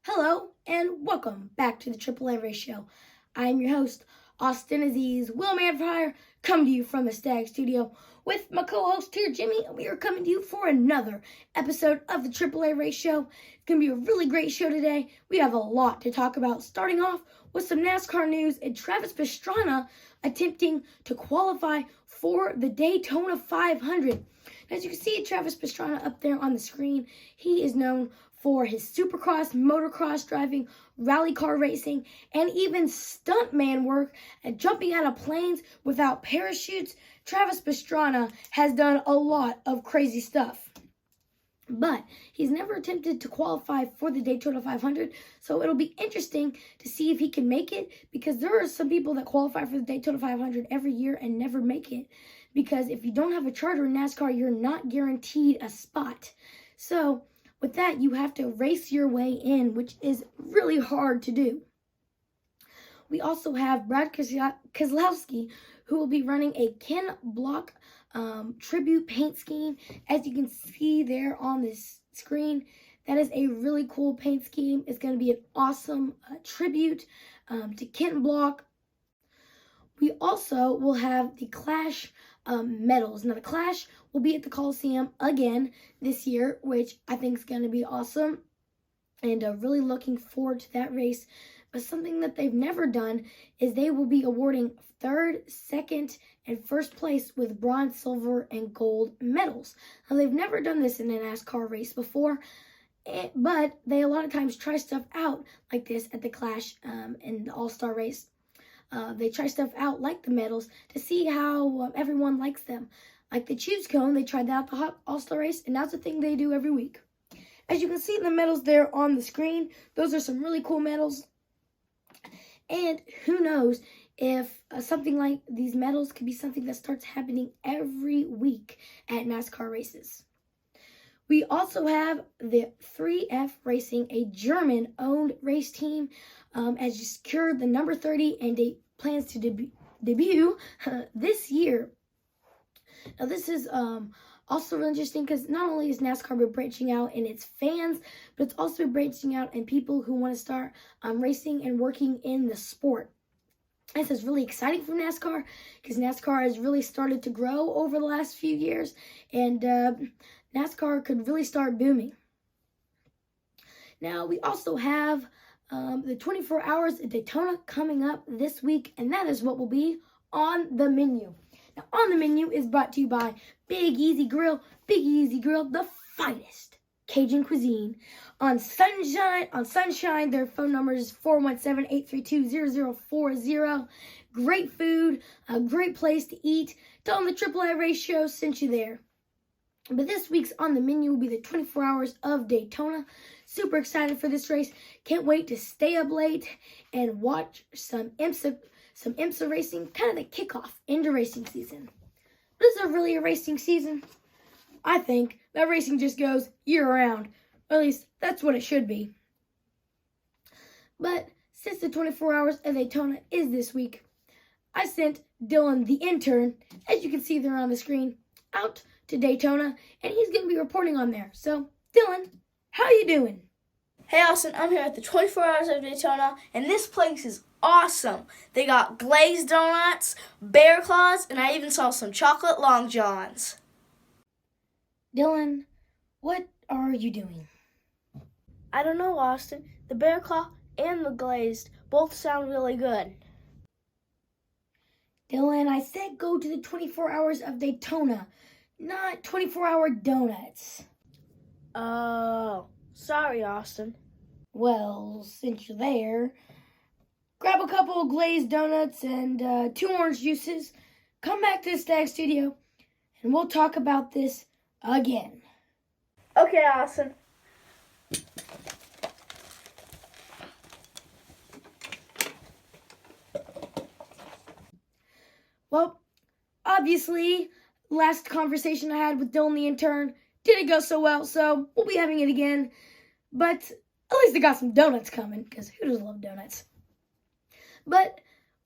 Hello and welcome back to the AAA Race Show. I'm your host, Austin Aziz, Will Manfire, coming to you from the Stag Studio with my co-host here, Jimmy, and we are coming to you for another episode of the AAA Race Show. It's going to be a really great show today. We have a lot to talk about, starting off with some NASCAR news and Travis Pastrana attempting to qualify for the Daytona 500. As you can see Travis Pastrana up there on the screen, he is known for his supercross, motocross driving, rally car racing, and even stuntman work and jumping out of planes without parachutes. Travis Pastrana has done a lot of crazy stuff. But he's never attempted to qualify for the Daytona 500, so it'll be interesting to see if he can make it, because there are some people that qualify for the Daytona 500 every year and never make it, because if you don't have a charter in NASCAR, you're not guaranteed a spot. So with that, you have to race your way in, which is really hard to do. We also have Brad Keselowski, who will be running a Ken Block tribute paint scheme. As you can see there on this screen, that is a really cool paint scheme. It's going to be an awesome tribute to Ken Block. We also will have the Clash medals. Now, the Clash will be at the Coliseum again this year, which I think is going to be awesome, and really looking forward to that race. But something that they've never done is they will be awarding third, second, and first place with bronze, silver, and gold medals. Now, they've never done this in a NASCAR race before, but they a lot of times try stuff out like this at the Clash and the All-Star race. They try stuff out like the medals to see how everyone likes them. Like the Choose Cone, they tried that out the All-Star race, and that's a thing they do every week. As you can see the medals there on the screen, those are some really cool medals. And who knows if something like these medals could be something that starts happening every week at NASCAR races. We also have the 3F Racing, a German-owned race team, has secured the number 30 and plans to debut this year. Now, this is also really interesting because not only is NASCAR branching out in its fans, but it's also branching out in people who want to start racing and working in the sport. This is really exciting for NASCAR because NASCAR has really started to grow over the last few years, and NASCAR could really start booming. Now, we also have the 24 Hours at Daytona coming up this week, and that is what will be on the menu. Now, on the menu is brought to you by Big Easy Grill. Big Easy Grill, the finest Cajun cuisine. On Sunshine, their phone number is 417-832-0040. Great food, a great place to eat. Tell them the AAA Race Show sent you there. But this week's on the menu will be the 24 Hours of Daytona. Super excited for this race. Can't wait to stay up late and watch some IMSA racing, kind of the kickoff into racing season. But is it really a racing season? I think that racing just goes year-round. Or at least that's what it should be. But since the 24 Hours of Daytona is this week, I sent Dylan the intern, as you can see there on the screen, out to Daytona, and he's going to be reporting on there. So, Dylan, how you doing? Hey Austin, I'm here at the 24 Hours of Daytona, and this place is awesome. They got glazed donuts, bear claws, and I even saw some chocolate long johns. Dylan, what are you doing? I don't know, Austin. The bear claw and the glazed both sound really good. Dylan, I said go to the 24 Hours of Daytona, not 24-hour donuts. Oh, sorry, Austin. Well, since you're there, grab a couple of glazed donuts and 2 orange juices, come back to the Stag Studio, and we'll talk about this again. Okay, Austin. Well, obviously, last conversation I had with Dylan the intern didn't go so well, so we'll be having it again. But at least I got some donuts coming, because who doesn't love donuts? But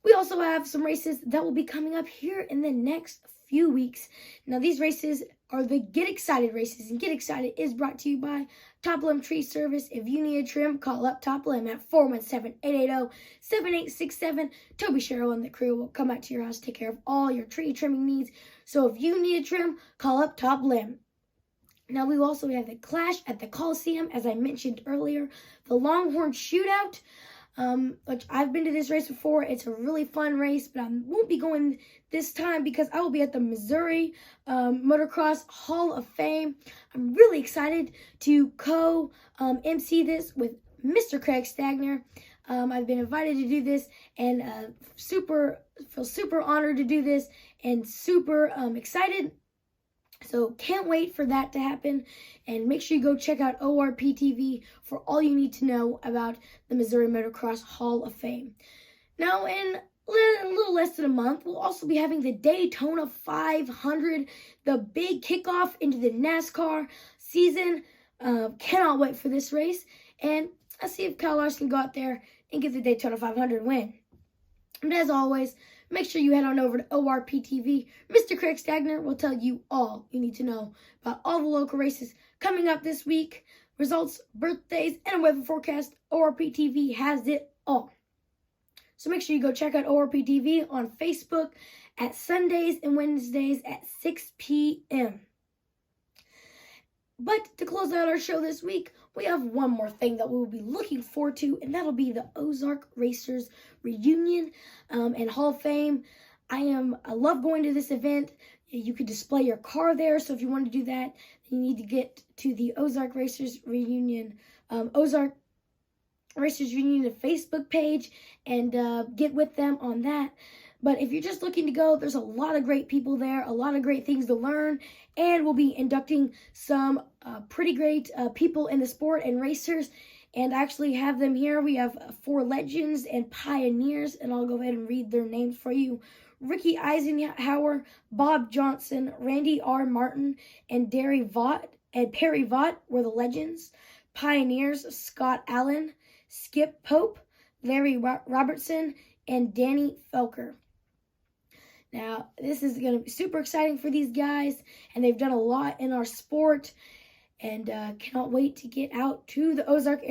we also have some races that will be coming up here in the next few weeks. Now, these races are the Get Excited races, and Get Excited is brought to you by Top Limb Tree Service. If you need a trim, call up Top Limb at 417-880-7867. Toby, Cheryl, and the crew will come out to your house, take care of all your tree trimming needs. So if you need a trim, call up Top Limb. Now, we will also have the Clash at the Coliseum, as I mentioned earlier, the Longhorn Shootout, which I've been to this race before. It's a really fun race, but I won't be going this time because I will be at the Missouri Motocross Hall of Fame. I'm really excited to co-MC this with Mr. Craig Stagner. I've been invited to do this and feel super honored to do this and super excited. So can't wait for that to happen, and make sure you go check out ORP TV for all you need to know about the Missouri Motocross Hall of Fame. Now, in a little less than a month, we'll also be having the Daytona 500, the big kickoff into the NASCAR season. Cannot wait for this race, and I'll see if Kyle Larson can go out there and get the Daytona 500 win. But as always, make sure you head on over to ORP TV. Mr. Craig Stagner will tell you all you need to know about all the local races coming up this week. Results, birthdays, and a weather forecast. ORP TV has it all. So make sure you go check out ORP TV on Facebook at Sundays and Wednesdays at 6 p.m. But to close out our show this week, we have one more thing that we will be looking forward to, and that'll be the Ozark Racers reunion and Hall of Fame. I love going to this event. You could display your car there, so if you want to do that, you need to get to the Ozark Racers reunion, Ozark Racers reunion Facebook page, and get with them on that. But if you're just looking to go, there's a lot of great people there, a lot of great things to learn, and we'll be inducting some pretty great people in the sport and racers, and actually have them here. We have 4 legends and pioneers, and I'll go ahead and read their names for you. Ricky Eisenhower, Bob Johnson, Randy R. Martin, and Perry Vaught were the legends. Pioneers, Scott Allen, Skip Pope, Larry Robertson, and Danny Felker. Now, this is going to be super exciting for these guys, and they've done a lot in our sport, and cannot wait to get out to the Ozark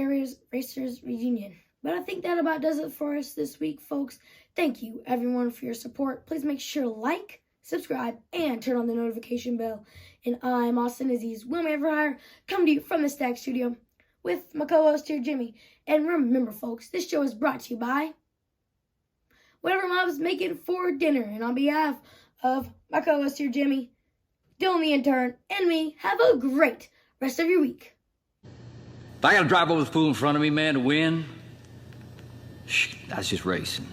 Racers reunion. But I think that about does it for us this week, folks. Thank you, everyone, for your support. Please make sure to like, subscribe, and turn on the notification bell. And I'm Austin Aziz, William Everhire, coming to you from the Stag Studio with my co-host here, Jimmy. And remember, folks, this show is brought to you by whatever Mom's making for dinner. And on behalf of my co-host here, Jimmy, Dylan the intern, and me, have a great rest of your week. If I gotta drive over the fool in front of me, man, to win, that's just racing.